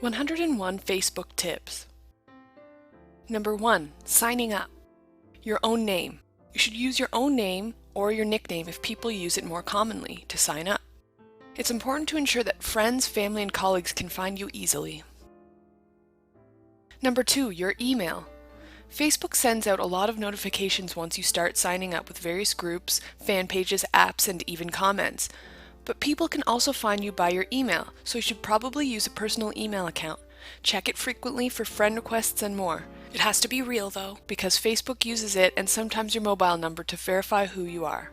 101 Facebook tips. Number 1. Signing up. Your own name. You should use your own name or your nickname if people use it more commonly to sign up. It's important to ensure that friends, family, and colleagues can find you easily. Number 2. Your email. Facebook sends out a lot of notifications once you start signing up with various groups, fan pages, apps, and even comments. But people can also find you by your email, so you should probably use a personal email account. Check it frequently for friend requests and more. It has to be real though, because Facebook uses it and sometimes your mobile number to verify who you are.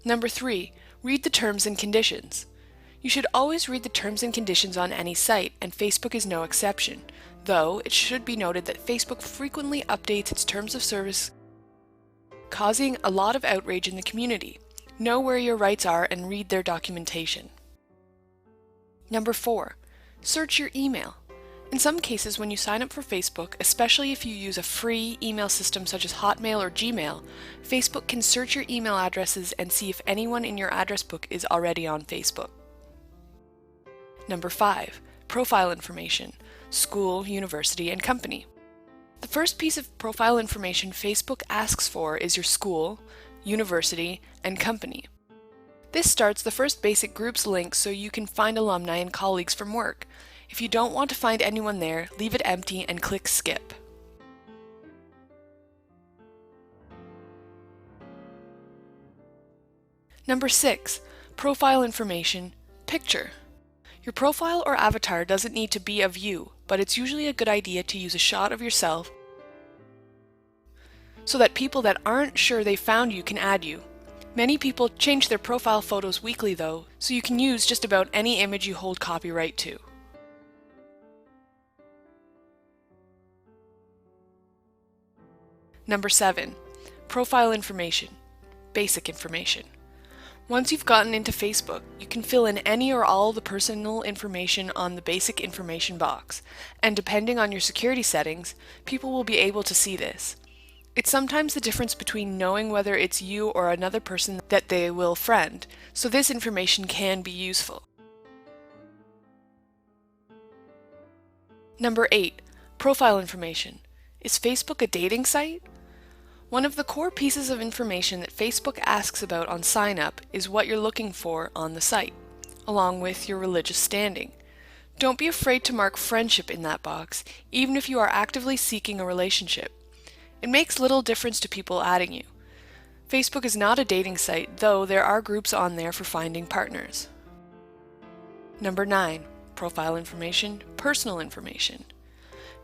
Number 3. Read the terms and conditions. You should always read the terms and conditions on any site, and Facebook is no exception. Though, it should be noted that Facebook frequently updates its terms of service, causing a lot of outrage in the community. Know where your rights are and read their documentation. Number 4. Search your email. In some cases, when you sign up for Facebook, especially if you use a free email system such as Hotmail or Gmail, Facebook can search your email addresses and see if anyone in your address book is already on Facebook. Number 5. Profile information. School, university, and company. The first piece of profile information Facebook asks for is your school, university, and company. This starts the first basic groups link so you can find alumni and colleagues from work. If you don't want to find anyone there, leave it empty and click skip. Number 6. Profile information. Picture. Your profile or avatar doesn't need to be of you, but it's usually a good idea to use a shot of yourself so that people that aren't sure they found you can add you. Many people change their profile photos weekly though, so you can use just about any image you hold copyright to. Number 7. Profile information. Basic information. Once you've gotten into Facebook, you can fill in any or all the personal information on the basic information box, and depending on your security settings, people will be able to see this. It's sometimes the difference between knowing whether it's you or another person that they will friend, so this information can be useful. Number 8. Profile information. Is Facebook a dating site? One of the core pieces of information that Facebook asks about on sign up is what you're looking for on the site, along with your religious standing. Don't be afraid to mark friendship in that box, even if you are actively seeking a relationship. It makes little difference to people adding you. Facebook is not a dating site, though there are groups on there for finding partners. Number 9. Profile information, personal information.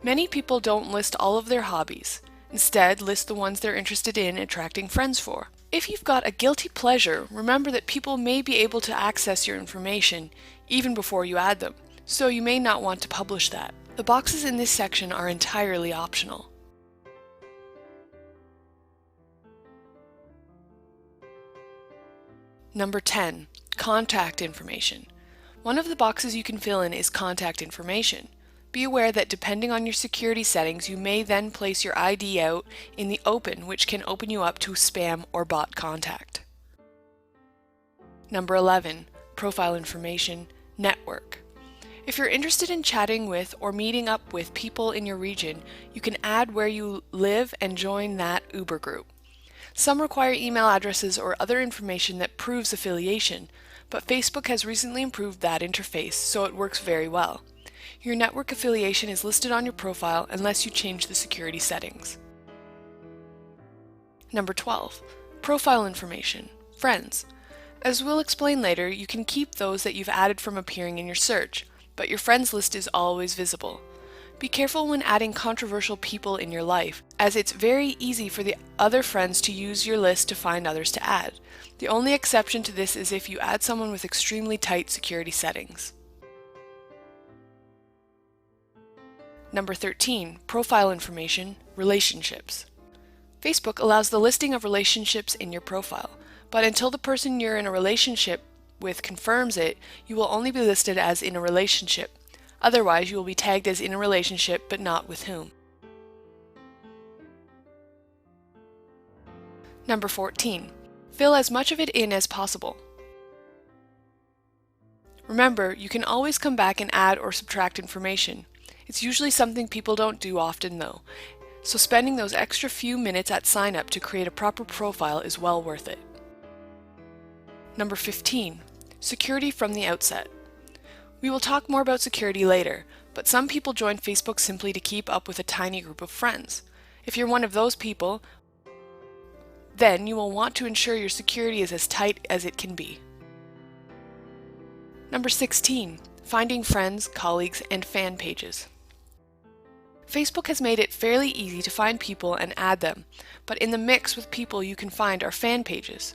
Many people don't list all of their hobbies. Instead, list the ones they're interested in attracting friends for. If you've got a guilty pleasure, remember that people may be able to access your information even before you add them, so you may not want to publish that. The boxes in this section are entirely optional. Number 10. Contact information. One of the boxes you can fill in is contact information. Be aware that depending on your security settings, you may then place your ID out in the open, which can open you up to spam or bot contact. Number 11. Profile information, network. If you're interested in chatting with or meeting up with people in your region, you can add where you live and join that Uber group. Some require email addresses or other information that proves affiliation, but Facebook has recently improved that interface, so it works very well. Your network affiliation is listed on your profile unless you change the security settings. Number 12. Profile information, friends. As we'll explain later, you can keep those that you've added from appearing in your search, but your friends list is always visible. Be careful when adding controversial people in your life, as it's very easy for the other friends to use your list to find others to add. The only exception to this is if you add someone with extremely tight security settings. Number 13. Profile information, relationships. Facebook allows the listing of relationships in your profile, but until the person you're in a relationship with confirms it, you will only be listed as in a relationship. Otherwise, you will be tagged as in a relationship, but not with whom. Number 14. Fill as much of it in as possible. Remember, you can always come back and add or subtract information. It's usually something people don't do often though, so spending those extra few minutes at sign up to create a proper profile is well worth it. Number 15. Security from the outset. We will talk more about security later, but some people join Facebook simply to keep up with a tiny group of friends. If you're one of those people, then you will want to ensure your security is as tight as it can be. Number 16. Finding friends, colleagues, and fan pages. Facebook has made it fairly easy to find people and add them, but in the mix with people you can find are fan pages,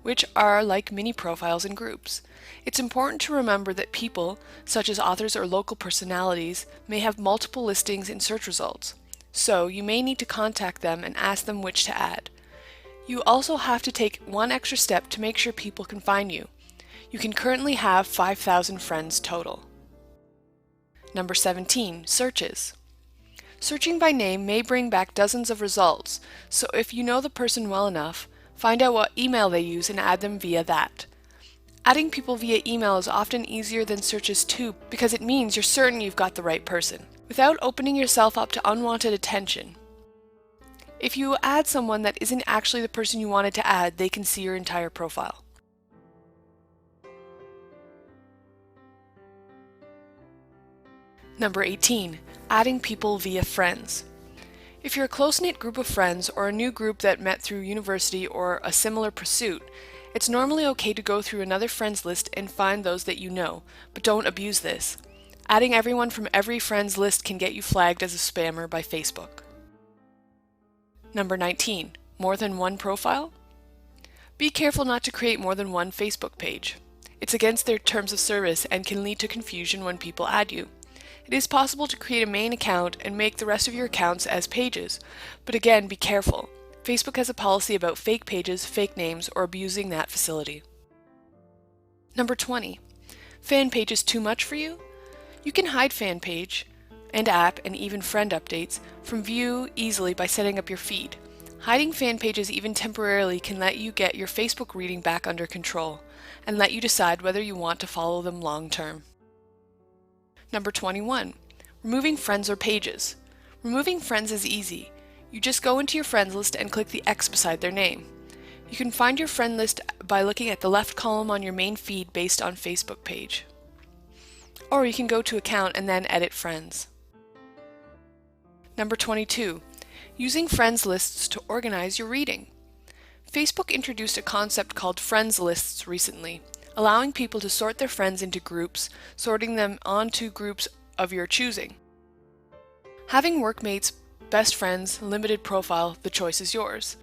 which are like mini profiles and groups. It's important to remember that people, such as authors or local personalities, may have multiple listings in search results, so you may need to contact them and ask them which to add. You also have to take one extra step to make sure people can find you. You can currently have 5,000 friends total. Number 17. Searches. Searching by name may bring back dozens of results, so if you know the person well enough, find out what email they use and add them via that. Adding people via email is often easier than searches too, because it means you're certain you've got the right person, without opening yourself up to unwanted attention. If you add someone that isn't actually the person you wanted to add, they can see your entire profile. Number 18. Adding people via friends. If you're a close-knit group of friends or a new group that met through university or a similar pursuit, it's normally okay to go through another friends list and find those that you know, but don't abuse this. Adding everyone from every friends list can get you flagged as a spammer by Facebook. Number 19. More than one profile? Be careful not to create more than one Facebook page. It's against their terms of service and can lead to confusion when people add you. It is possible to create a main account and make the rest of your accounts as pages, but again, be careful. Facebook has a policy about fake pages, fake names, or abusing that facility. Number 20. Fan page is too much for you? You can hide fan page and app and even friend updates from view easily by setting up your feed. Hiding fan pages even temporarily can let you get your Facebook reading back under control and let you decide whether you want to follow them long term. Number 21. Removing friends or pages. Removing friends is easy. You just go into your friends list and click the X beside their name. You can find your friend list by looking at the left column on your main feed based on Facebook page. Or you can go to Account and then edit friends. Number 22. Using friends lists to organize your reading. Facebook introduced a concept called friends lists recently, allowing people to sort their friends into groups, sorting them onto groups of your choosing. Having workmates, best friends, limited profile, the choice is yours.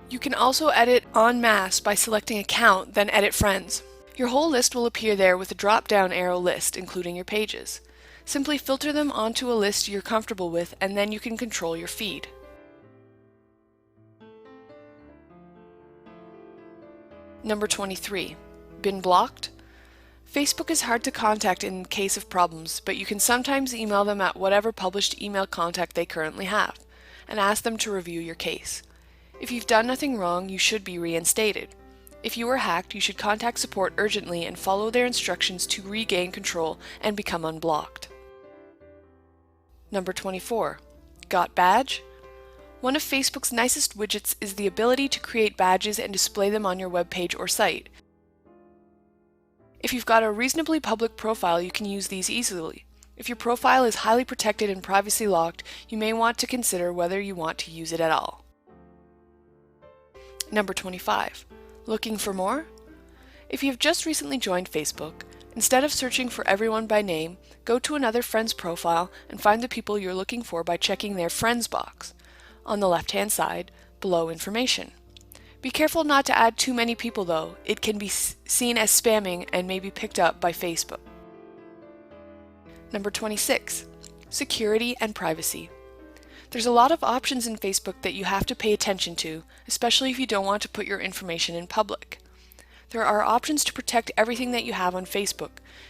You can also edit en masse by selecting Account, then Edit Friends. Your whole list will appear there with a drop-down arrow list, including your pages. Simply filter them onto a list you're comfortable with, and then you can control your feed. Number 23. Been blocked? Facebook is hard to contact in case of problems, but you can sometimes email them at whatever published email contact they currently have, and ask them to review your case. If you've done nothing wrong, you should be reinstated. If you were hacked, you should contact support urgently and follow their instructions to regain control and become unblocked. Number 24. Got badge? One of Facebook's nicest widgets is the ability to create badges and display them on your web page or site. If you've got a reasonably public profile, you can use these easily. If your profile is highly protected and privacy locked, you may want to consider whether you want to use it at all. Number 25. Looking for more? If you have just recently joined Facebook, instead of searching for everyone by name, go to another friend's profile and find the people you're looking for by checking their Friends box on the left-hand side below Information. Be careful not to add too many people though. It can be seen as spamming and may be picked up by Facebook. Number 26. Security and privacy. There's a lot of options in Facebook that you have to pay attention to, especially if you don't want to put your information in public. There are options to protect everything that you have on Facebook,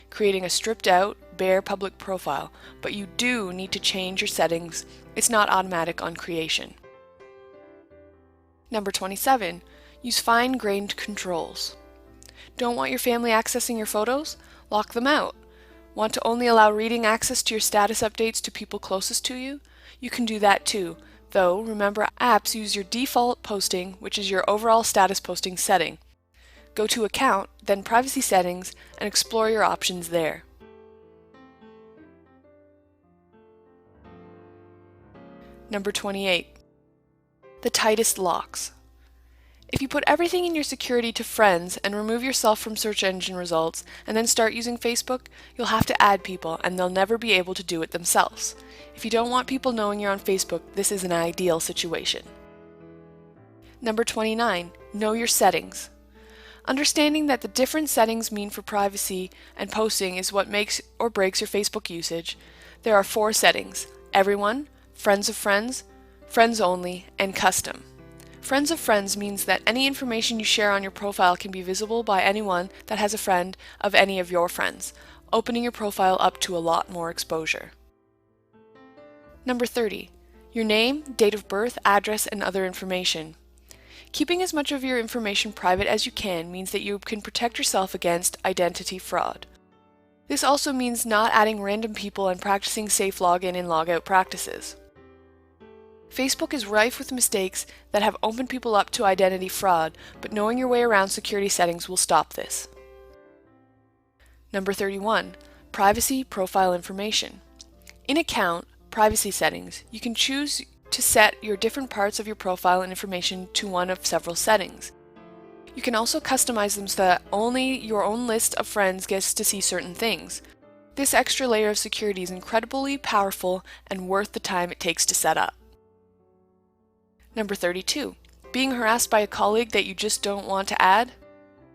creating a stripped-out, bare public profile, but you do need to change your settings. It's not automatic on creation. Number 27. Use fine-grained controls. Don't want your family accessing your photos? Lock them out. Want to only allow reading access to your status updates to people closest to you? You can do that too, though remember apps use your default posting, which is your overall status posting setting. Go to Account, then Privacy Settings, and explore your options there. Number 28. The tightest locks. If you put everything in your security to friends and remove yourself from search engine results and then start using Facebook, you'll have to add people and they'll never be able to do it themselves. If you don't want people knowing you're on Facebook, this is an ideal situation. Number 29. Know your settings. Understanding that the different settings mean for privacy and posting is what makes or breaks your Facebook usage. There are 4 settings: Everyone, Friends of Friends, Friends Only, and Custom. Friends of Friends means that any information you share on your profile can be visible by anyone that has a friend of any of your friends, opening your profile up to a lot more exposure. Number 30. Your name, date of birth, address, and other information. Keeping as much of your information private as you can means that you can protect yourself against identity fraud. This also means not adding random people and practicing safe login and logout practices. Facebook is rife with mistakes that have opened people up to identity fraud, but knowing your way around security settings will stop this. Number 31. Privacy profile information. In Account, Privacy Settings, you can choose to set your different parts of your profile and information to one of several settings. You can also customize them so that only your own list of friends gets to see certain things. This extra layer of security is incredibly powerful and worth the time it takes to set up. Number 32. Being harassed by a colleague that you just don't want to add?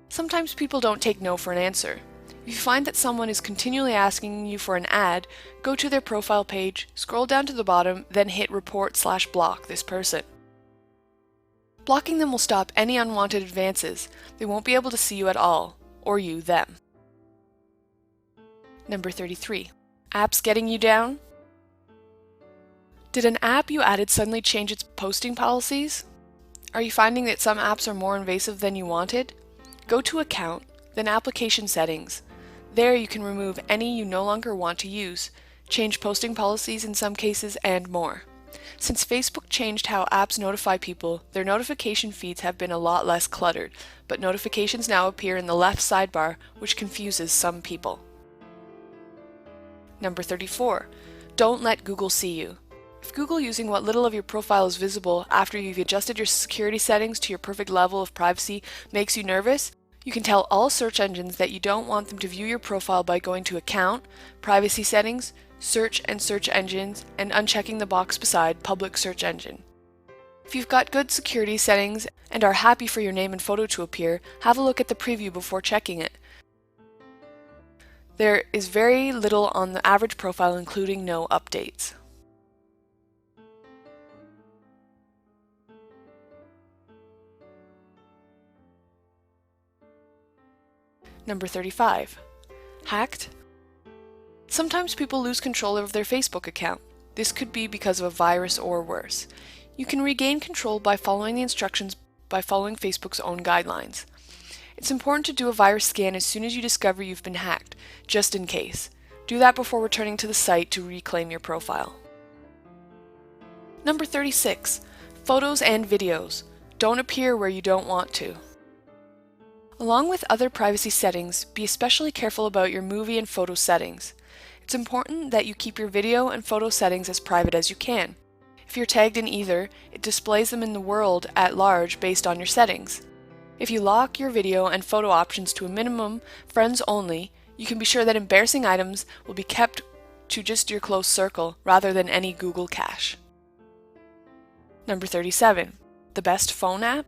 Sometimes people don't take no for an answer. If you find that someone is continually asking you for an ad, go to their profile page, scroll down to the bottom, then hit report/block this person. Blocking them will stop any unwanted advances. They won't be able to see you at all, or you them. Number 33. Apps getting you down? Did an app you added suddenly change its posting policies? Are you finding that some apps are more invasive than you wanted? Go to Account, then Application Settings. There you can remove any you no longer want to use, change posting policies in some cases, and more. Since Facebook changed how apps notify people, their notification feeds have been a lot less cluttered, but notifications now appear in the left sidebar, which confuses some people. Number 34. Don't let Google see you. If Google using what little of your profile is visible after you've adjusted your security settings to your perfect level of privacy makes you nervous, you can tell all search engines that you don't want them to view your profile by going to Account, Privacy Settings, Search and Search Engines, and unchecking the box beside Public Search Engine. If you've got good security settings and are happy for your name and photo to appear, have a look at the preview before checking it. There is very little on the average profile, including no updates. Number 35. Hacked? Sometimes people lose control of their Facebook account. This could be because of a virus or worse. You can regain control by following the instructions by following Facebook's own guidelines. It's important to do a virus scan as soon as you discover you've been hacked, just in case. Do that before returning to the site to reclaim your profile. Number 36. Photos and videos. Don't appear where you don't want to. Along with other privacy settings, be especially careful about your movie and photo settings. It's important that you keep your video and photo settings as private as you can. If you're tagged in either, it displays them in the world at large based on your settings. If you lock your video and photo options to a minimum, friends only, you can be sure that embarrassing items will be kept to just your close circle rather than any Google cache. Number 37. The best phone app?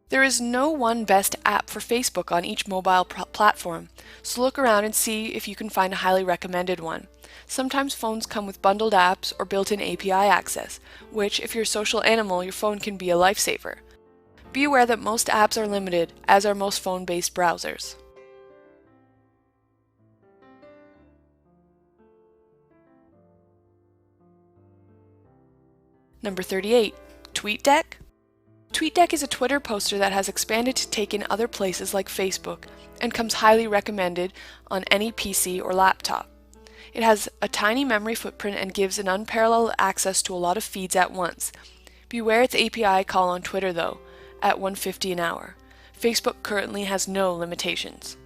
There is no one best app for Facebook on each mobile platform, so look around and see if you can find a highly recommended one. Sometimes phones come with bundled apps or built-in API access, which, if you're a social animal, your phone can be a lifesaver. Be aware that most apps are limited, as are most phone-based browsers. Number 38. TweetDeck? TweetDeck is a Twitter poster that has expanded to take in other places like Facebook and comes highly recommended on any PC or laptop. It has a tiny memory footprint and gives an unparalleled access to a lot of feeds at once. Beware its API call on Twitter though, at 150 an hour. Facebook currently has no limitations.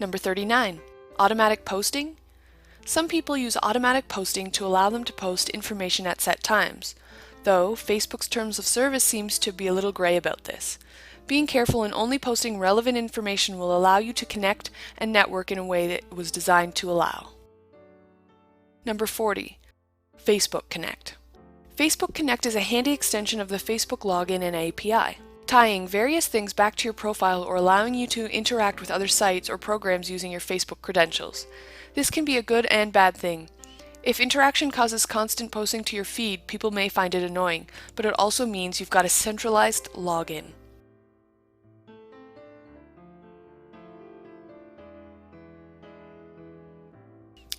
Number 39. Automatic posting. Some people use automatic posting to allow them to post information at set times, though Facebook's terms of service seems to be a little gray about this. Being careful and only posting relevant information will allow you to connect and network in a way that was designed to allow. Number 40. Facebook Connect. Facebook Connect is a handy extension of the Facebook login and API, tying various things back to your profile or allowing you to interact with other sites or programs using your Facebook credentials. This can be a good and bad thing. If interaction causes constant posting to your feed, people may find it annoying, but it also means you've got a centralized login.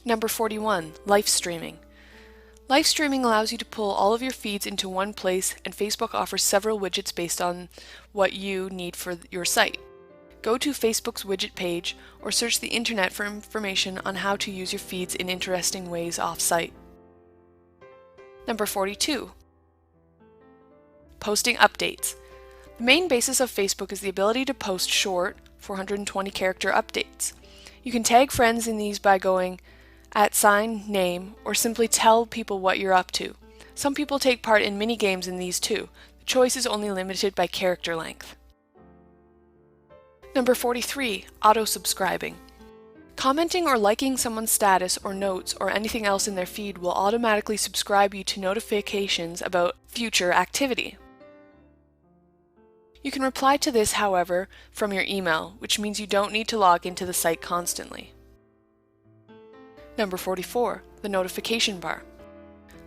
Number 41. Live streaming. Live streaming allows you to pull all of your feeds into one place, and Facebook offers several widgets based on what you need for your site. Go to Facebook's widget page or search the internet for information on how to use your feeds in interesting ways off-site. Number 42. Posting updates. The main basis of Facebook is the ability to post short, 420-character updates. You can tag friends in these by going @name or simply tell people what you're up to. Some people take part in mini games in these too. The choice is only limited by character length. Number 43. Auto-subscribing. Commenting or liking someone's status or notes or anything else in their feed will automatically subscribe you to notifications about future activity. You can reply to this, however, from your email, which means you don't need to log into the site constantly. Number 44. The notification bar.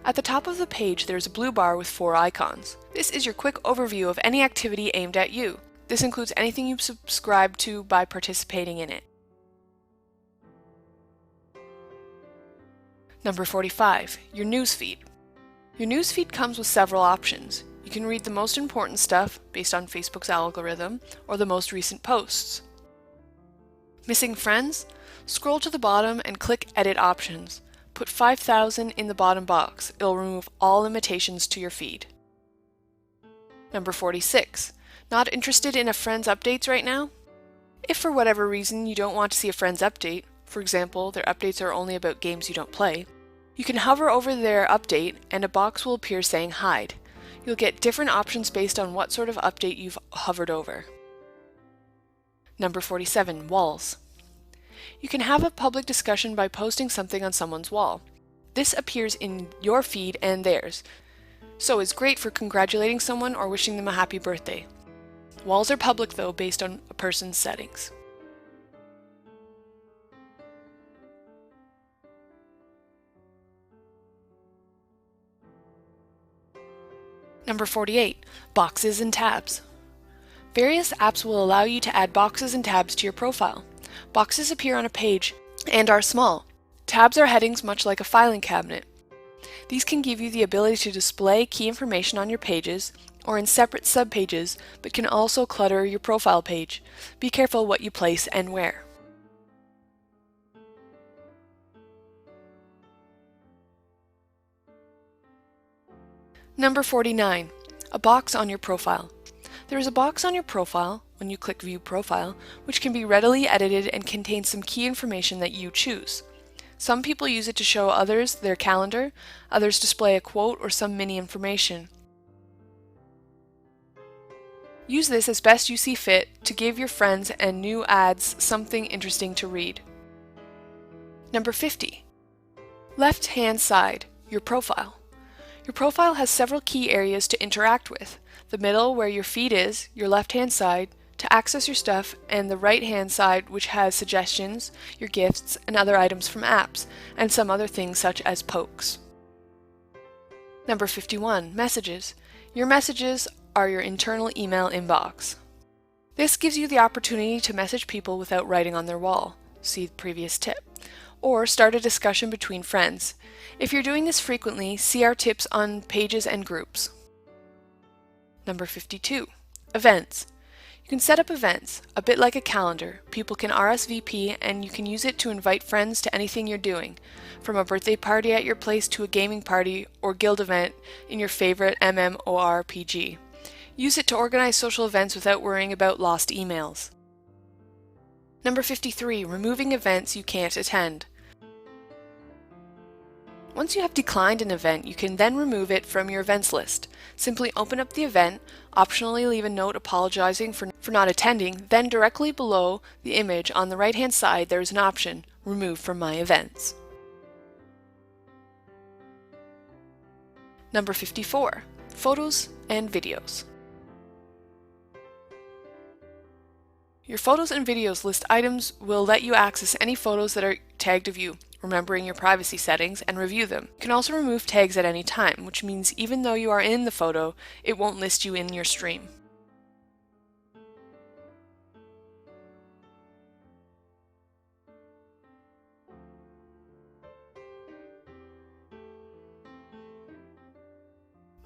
At the top of the page, there's a blue bar with 4 icons. This is your quick overview of any activity aimed at you. This includes anything you've subscribed to by participating in it. Number 45. Your newsfeed. Your newsfeed comes with several options. You can read the most important stuff, based on Facebook's algorithm, or the most recent posts. Missing friends? Scroll to the bottom and click Edit Options. Put 5,000 in the bottom box. It'll remove all limitations to your feed. Number 46. Not interested in a friend's updates right now? If for whatever reason you don't want to see a friend's update, for example, their updates are only about games you don't play, you can hover over their update and a box will appear saying Hide. You'll get different options based on what sort of update you've hovered over. Number 47. Walls. You can have a public discussion by posting something on someone's wall. This appears in your feed and theirs, so it's great for congratulating someone or wishing them a happy birthday. Walls are public though, based on a person's settings. Number 48. Boxes and tabs. Various apps will allow you to add boxes and tabs to your profile. Boxes appear on a page and are small. Tabs are headings much like a filing cabinet. These can give you the ability to display key information on your pages or in separate subpages, but can also clutter your profile page. Be careful what you place and where. Number 49. A box on your profile. There is a box on your profile, when you click View Profile, which can be readily edited and contains some key information that you choose. Some people use it to show others their calendar, others display a quote or some mini information. Use this as best you see fit to give your friends and new ads something interesting to read. Number 50. Left-hand side, your profile. Your profile has several key areas to interact with. The middle, where your feed is, your left-hand side, to access your stuff, and the right-hand side, which has suggestions, your gifts, and other items from apps, and some other things such as pokes. Number 51. Messages. Your messages are your internal email inbox. This gives you the opportunity to message people without writing on their wall. See the previous tip. or start a discussion between friends. If you're doing this frequently, see our tips on pages and groups. Number 52. Events. You can set up events, a bit like a calendar. People can RSVP and you can use it to invite friends to anything you're doing, from a birthday party at your place to a gaming party or guild event in your favorite MMORPG. Use it to organize social events without worrying about lost emails. Number 53. Removing events you can't attend. Once you have declined an event, you can then remove it from your events list. Simply open up the event, optionally leave a note apologizing for not attending, then directly below the image on the right-hand side there is an option, Remove from My Events. Number 54. Photos and videos. Your photos and videos list items will let you access any photos that are tagged of you, remembering your privacy settings, and review them. You can also remove tags at any time, which means even though you are in the photo, it won't list you in your stream.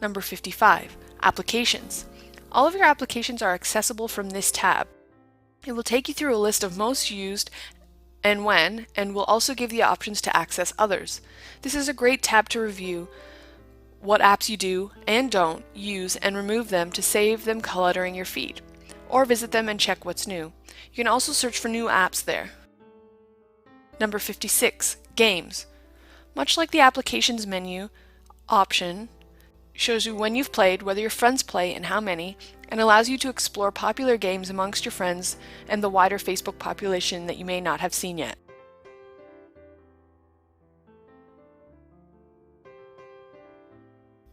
Number 55. Applications. All of your applications are accessible from this tab. It will take you through a list of most used and when, and will also give you options to access others. This is a great tab to review what apps you do and don't use and remove them to save them cluttering your feed, or visit them and check what's new. You can also search for new apps there. Number 56. Games. Much like the applications menu option, shows you when you've played, whether your friends play, and how many, and allows you to explore popular games amongst your friends and the wider Facebook population that you may not have seen yet.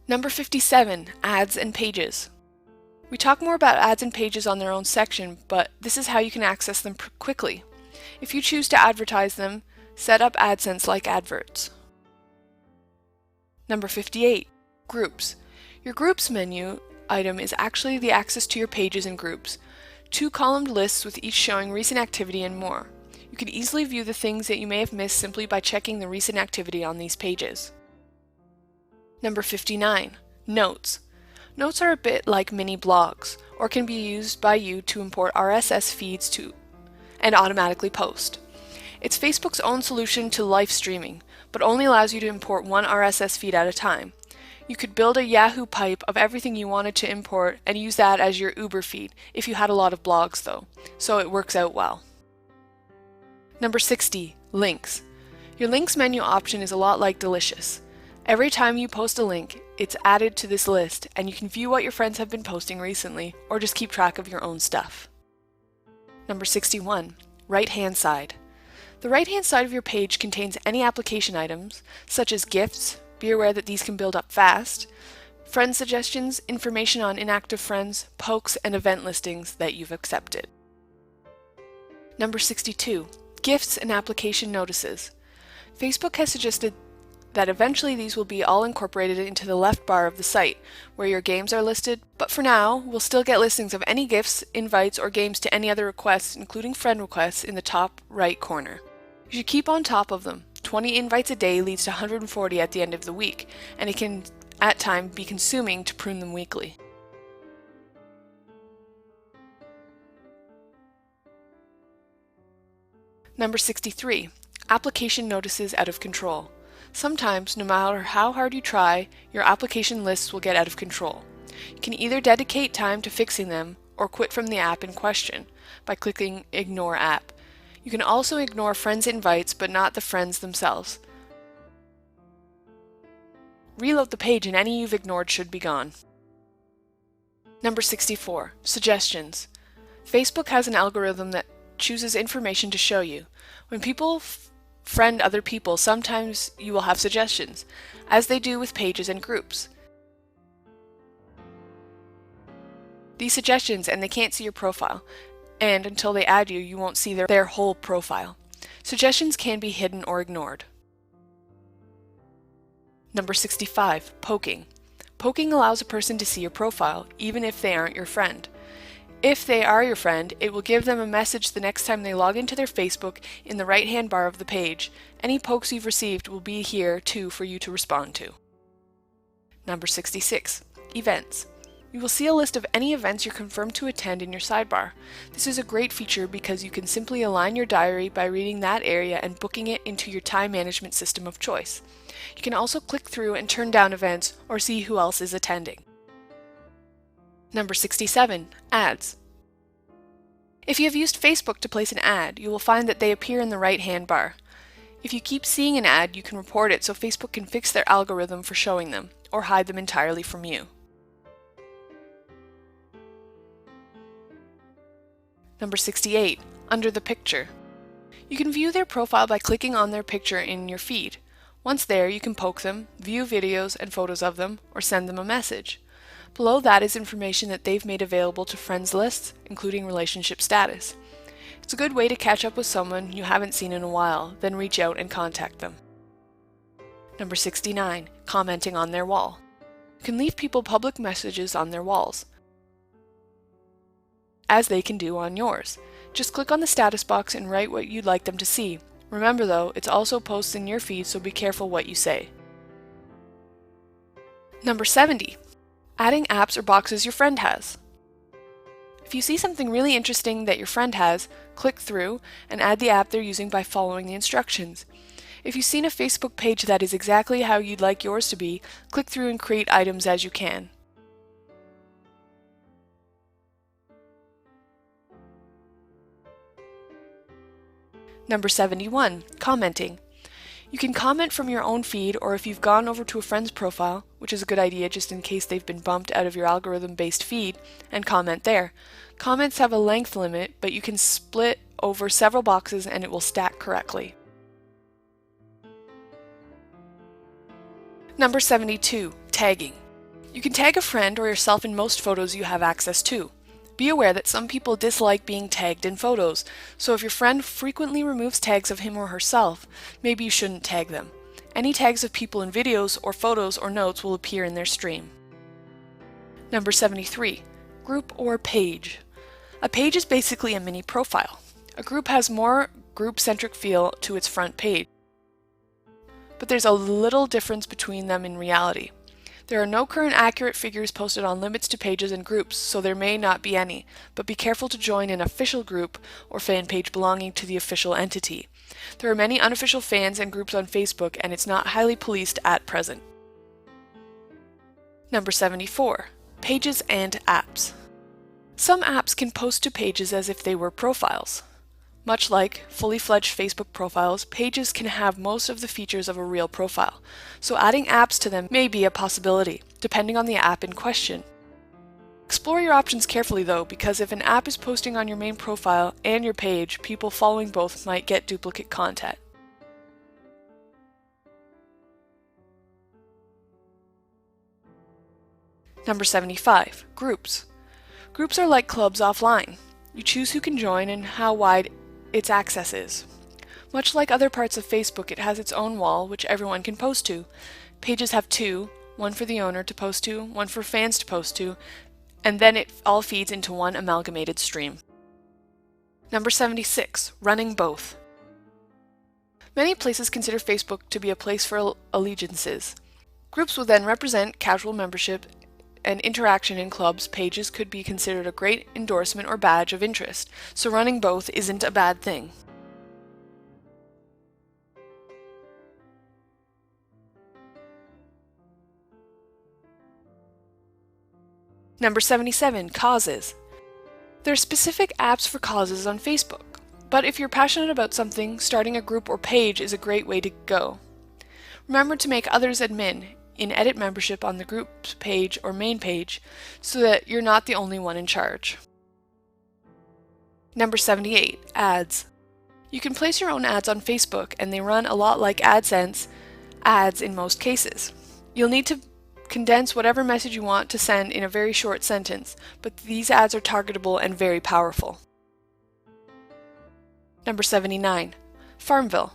Number 57. Ads and pages. We talk more about ads and pages on their own section, but this is how you can access them quickly. If you choose to advertise them, set up AdSense like adverts. Number 58. Groups. Your Groups menu item is actually the access to your pages and groups. 2-columned lists with each showing recent activity and more. You can easily view the things that you may have missed simply by checking the recent activity on these pages. Number 59. Notes. Notes are a bit like mini blogs, or can be used by you to import RSS feeds and automatically post. It's Facebook's own solution to live streaming, but only allows you to import one RSS feed at a time. You could build a Yahoo pipe of everything you wanted to import and use that as your Uber feed if you had a lot of blogs though, so it works out well. Number 60. Links. Your links menu option is a lot like Delicious. Every time you post a link, it's added to this list and you can view what your friends have been posting recently or just keep track of your own stuff. Number 61. Right-hand side. The right-hand side of your page contains any application items, such as gifts. Be aware that these can build up fast, friend suggestions, information on inactive friends, pokes, and event listings that you've accepted. Number 62. Gifts and application notices. Facebook has suggested that eventually these will be all incorporated into the left bar of the site, where your games are listed, but for now, we'll still get listings of any gifts, invites, or games to any other requests, including friend requests, in the top right corner. You should keep on top of them. 20 invites a day leads to 140 at the end of the week, and it can, at times, be consuming to prune them weekly. Number 63. Application notices out of control. Sometimes, no matter how hard you try, your application lists will get out of control. You can either dedicate time to fixing them or quit from the app in question by clicking Ignore App. You can also ignore friends' invites, but not the friends themselves. Reload the page and any you've ignored should be gone. Number 64. Suggestions. Facebook has an algorithm that chooses information to show you. When people friend other people, sometimes you will have suggestions, as they do with pages and groups. These suggestions, and they can't see your profile, and until they add you, you won't see their whole profile. Suggestions can be hidden or ignored. Number 65. Poking. Poking allows a person to see your profile, even if they aren't your friend. If they are your friend, it will give them a message the next time they log into their Facebook in the right-hand bar of the page. Any pokes you've received will be here too for you to respond to. Number 66. Events. You will see a list of any events you're confirmed to attend in your sidebar. This is a great feature because you can simply align your diary by reading that area and booking it into your time management system of choice. You can also click through and turn down events or see who else is attending. Number 67. Ads. If you have used Facebook to place an ad, you will find that they appear in the right-hand bar. If you keep seeing an ad, you can report it so Facebook can fix their algorithm for showing them, or hide them entirely from you. Number 68. Under the picture. You can view their profile by clicking on their picture in your feed. Once there, you can poke them, view videos and photos of them, or send them a message. Below that is information that they've made available to friends lists, including relationship status. It's a good way to catch up with someone you haven't seen in a while, then reach out and contact them. Number 69. Commenting on their wall. You can leave people public messages on their walls, as they can do on yours. Just click on the status box and write what you'd like them to see. Remember though, it's also posts in your feed, so be careful what you say. Number 70. Adding apps or boxes your friend has. If you see something really interesting that your friend has, click through and add the app they're using by following the instructions. If you've seen a Facebook page that is exactly how you'd like yours to be, click through and create items as you can. Number 71. Commenting. You can comment from your own feed, or if you've gone over to a friend's profile, which is a good idea just in case they've been bumped out of your algorithm-based feed, and comment there. Comments have a length limit, but you can split over several boxes and it will stack correctly. Number 72. Tagging. You can tag a friend or yourself in most photos you have access to. Be aware that some people dislike being tagged in photos, so if your friend frequently removes tags of him or herself, maybe you shouldn't tag them. Any tags of people in videos or photos or notes will appear in their stream. Number 73. Group or page. A page is basically a mini profile. A group has more group-centric feel to its front page, but there's a little difference between them in reality. There are no current accurate figures posted on limits to pages and groups, so there may not be any, but be careful to join an official group or fan page belonging to the official entity. There are many unofficial fans and groups on Facebook, and it's not highly policed at present. Number 74. Pages and apps. Some apps can post to pages as if they were profiles. Much like fully fledged Facebook profiles, pages can have most of the features of a real profile, so adding apps to them may be a possibility, depending on the app in question. Explore your options carefully though, because if an app is posting on your main profile and your page, people following both might get duplicate content. Number 75. Groups. Groups are like clubs offline. You choose who can join and how wide its access is. Much like other parts of Facebook, it has its own wall, which everyone can post to. Pages have two, one for the owner to post to, one for fans to post to, and then it all feeds into one amalgamated stream. Number 76. Running both. Many places consider Facebook to be a place for allegiances. Groups will then represent casual membership and interaction in clubs. Pages could be considered a great endorsement or badge of interest, so running both isn't a bad thing. Number 77. Causes. There are specific apps for causes on Facebook, but if you're passionate about something, starting a group or page is a great way to go. Remember to make others admin in edit membership on the group page or main page so that you're not the only one in charge. Number 78. Ads. You can place your own ads on Facebook and they run a lot like AdSense ads in most cases. You'll need to condense whatever message you want to send in a very short sentence, but these ads are targetable and very powerful. Number 79. Farmville.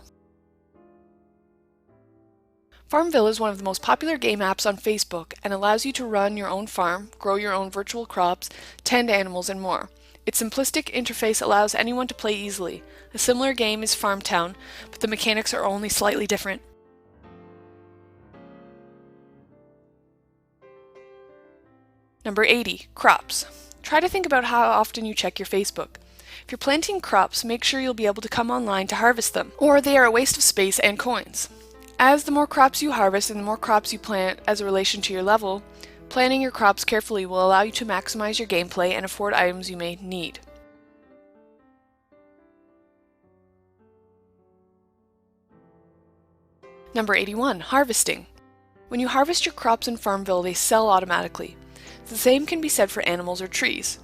Farmville is one of the most popular game apps on Facebook and allows you to run your own farm, grow your own virtual crops, tend animals, and more. Its simplistic interface allows anyone to play easily. A similar game is Farmtown, but the mechanics are only slightly different. Number 80, crops. Try to think about how often you check your Facebook. If you're planting crops, make sure you'll be able to come online to harvest them, or they are a waste of space and coins. As the more crops you harvest and the more crops you plant as a relation to your level, planning your crops carefully will allow you to maximize your gameplay and afford items you may need. Number 81, harvesting. When you harvest your crops in Farmville, they sell automatically. The same can be said for animals or trees.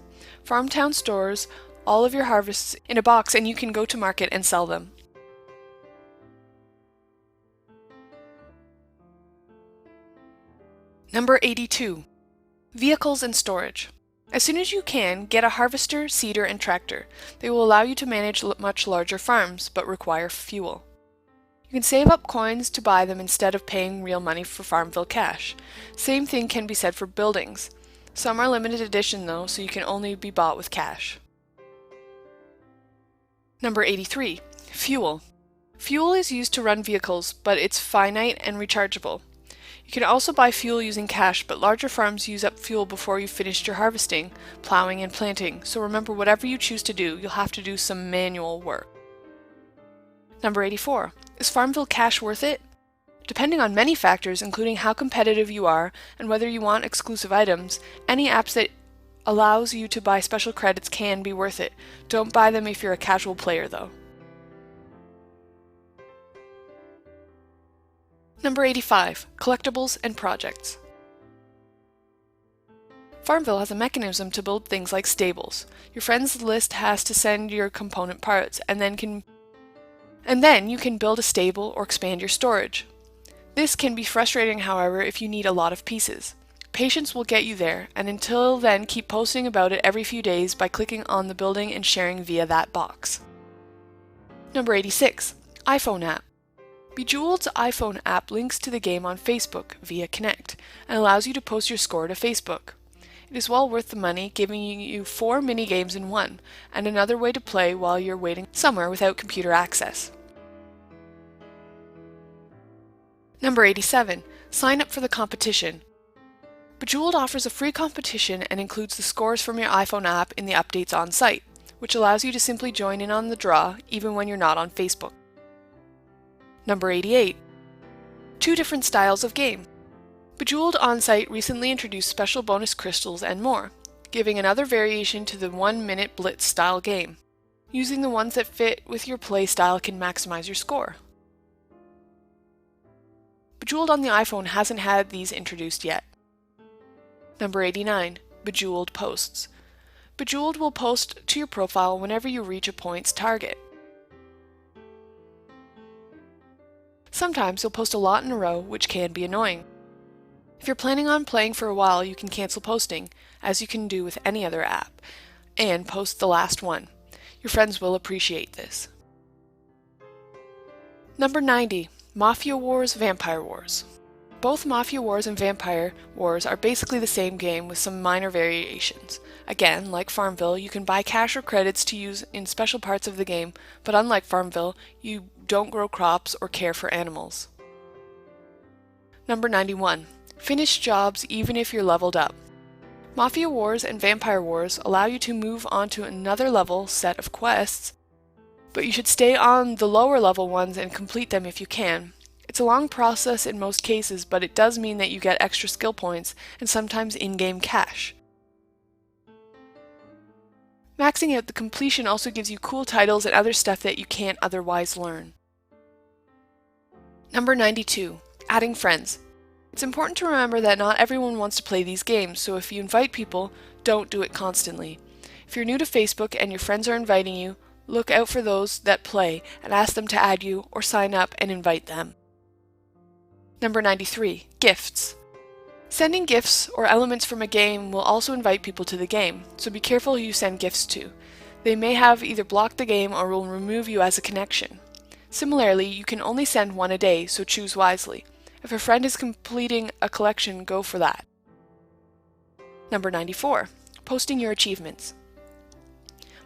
Farmtown stores all of your harvests in a box and you can go to market and sell them. Number 82. Vehicles and storage. As soon as you can, get a harvester, seeder, and tractor. They will allow you to manage much larger farms, but require fuel. You can save up coins to buy them instead of paying real money for Farmville cash. Same thing can be said for buildings. Some are limited edition though, so you can only be bought with cash. Number 83. Fuel. Fuel is used to run vehicles, but it's finite and rechargeable. You can also buy fuel using cash, but larger farms use up fuel before you've finished your harvesting, plowing, and planting, so remember whatever you choose to do, you'll have to do some manual work. Number 84. Is Farmville cash worth it? Depending on many factors, including how competitive you are and whether you want exclusive items, any apps that allows you to buy special credits can be worth it. Don't buy them if you're a casual player though. Number 85. Collectibles and projects. Farmville has a mechanism to build things like stables. Your friends list has to send your component parts, and then you can build a stable or expand your storage. This can be frustrating, however, if you need a lot of pieces. Patience will get you there, and until then keep posting about it every few days by clicking on the building and sharing via that box. Number 86. iPhone app. Bejeweled's iPhone app links to the game on Facebook via Connect and allows you to post your score to Facebook. It is well worth the money, giving you 4 mini games in one, and another way to play while you're waiting somewhere without computer access. Number 87. Sign up for the competition. Bejeweled offers a free competition and includes the scores from your iPhone app in the updates on site, which allows you to simply join in on the draw even when you're not on Facebook. Number 88. 2 different styles of game. Bejeweled On-Site recently introduced special bonus crystals and more, giving another variation to the 1-minute blitz style game. Using the ones that fit with your play style can maximize your score. Bejeweled on the iPhone hasn't had these introduced yet. Number 89. Bejeweled Posts. Bejeweled will post to your profile whenever you reach a points target. Sometimes you'll post a lot in a row, which can be annoying. If you're planning on playing for a while, you can cancel posting, as you can do with any other app, and post the last one. Your friends will appreciate this. Number 90. Mafia Wars, Vampire Wars. Both Mafia Wars and Vampire Wars are basically the same game with some minor variations. Again, like Farmville, you can buy cash or credits to use in special parts of the game, but unlike Farmville, you don't grow crops or care for animals. Number 91. Finish jobs even if you're leveled up. Mafia Wars and Vampire Wars allow you to move on to another level set of quests, but you should stay on the lower level ones and complete them if you can. It's a long process in most cases, but it does mean that you get extra skill points and sometimes in-game cash. Maxing out the completion also gives you cool titles and other stuff that you can't otherwise learn. Number 92. Adding friends. It's important to remember that not everyone wants to play these games, so if you invite people, don't do it constantly. If you're new to Facebook and your friends are inviting you, look out for those that play and ask them to add you or sign up and invite them. Number 93. Gifts. Sending gifts or elements from a game will also invite people to the game, so be careful who you send gifts to. They may have either blocked the game or will remove you as a connection. Similarly, you can only send one a day, so choose wisely. If a friend is completing a collection, go for that. Number 94. Posting your achievements.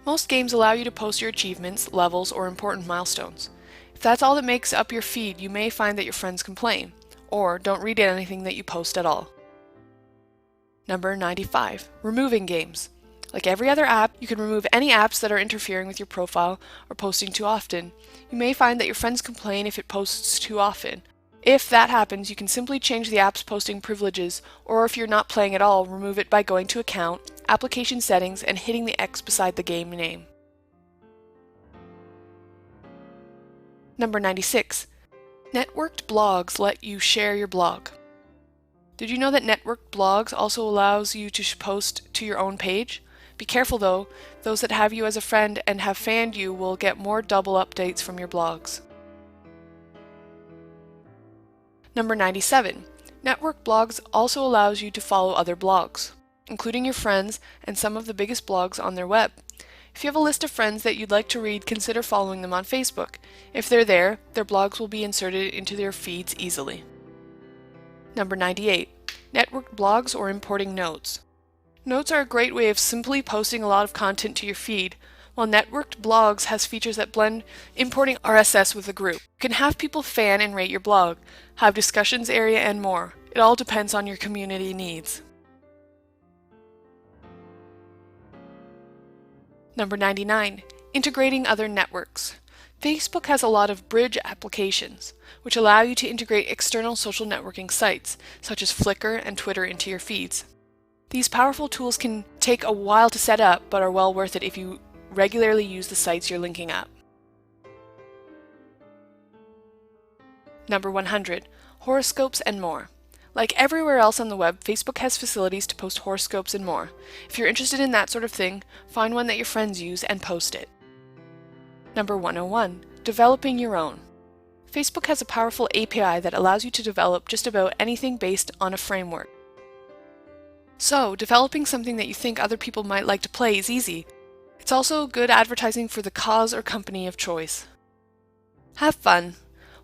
Most games allow you to post your achievements, levels, or important milestones. If that's all that makes up your feed, you may find that your friends complain, or don't read anything that you post at all. Number 95. Removing games. Like every other app, you can remove any apps that are interfering with your profile or posting too often. You may find that your friends complain if it posts too often. If that happens, you can simply change the app's posting privileges, or if you're not playing at all, remove it by going to Account, Application Settings, and hitting the X beside the game name. Number 96. Networked blogs let you share your blog. Did you know that networked blogs also allows you to post to your own page? Be careful though, those that have you as a friend and have fanned you will get more double updates from your blogs. Number 97. Network blogs also allows you to follow other blogs, including your friends and some of the biggest blogs on their web. If you have a list of friends that you'd like to read, consider following them on Facebook. If they're there, their blogs will be inserted into their feeds easily. Number 98. Networked blogs or importing notes. Notes are a great way of simply posting a lot of content to your feed, while networked blogs has features that blend importing RSS with a group. You can have people fan and rate your blog, have discussions area, and more. It all depends on your community needs. Number 99. Integrating other networks. Facebook has a lot of bridge applications, which allow you to integrate external social networking sites, such as Flickr and Twitter, into your feeds. These powerful tools can take a while to set up, but are well worth it if you regularly use the sites you're linking up. Number 100. Horoscopes and more. Like everywhere else on the web, Facebook has facilities to post horoscopes and more. If you're interested in that sort of thing, find one that your friends use and post it. Number 101. Developing your own. Facebook has a powerful API that allows you to develop just about anything based on a framework. So, developing something that you think other people might like to play is easy. It's also good advertising for the cause or company of choice. Have fun!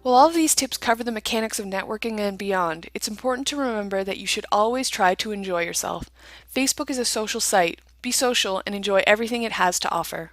While all of these tips cover the mechanics of networking and beyond, it's important to remember that you should always try to enjoy yourself. Facebook is a social site. Be social and enjoy everything it has to offer.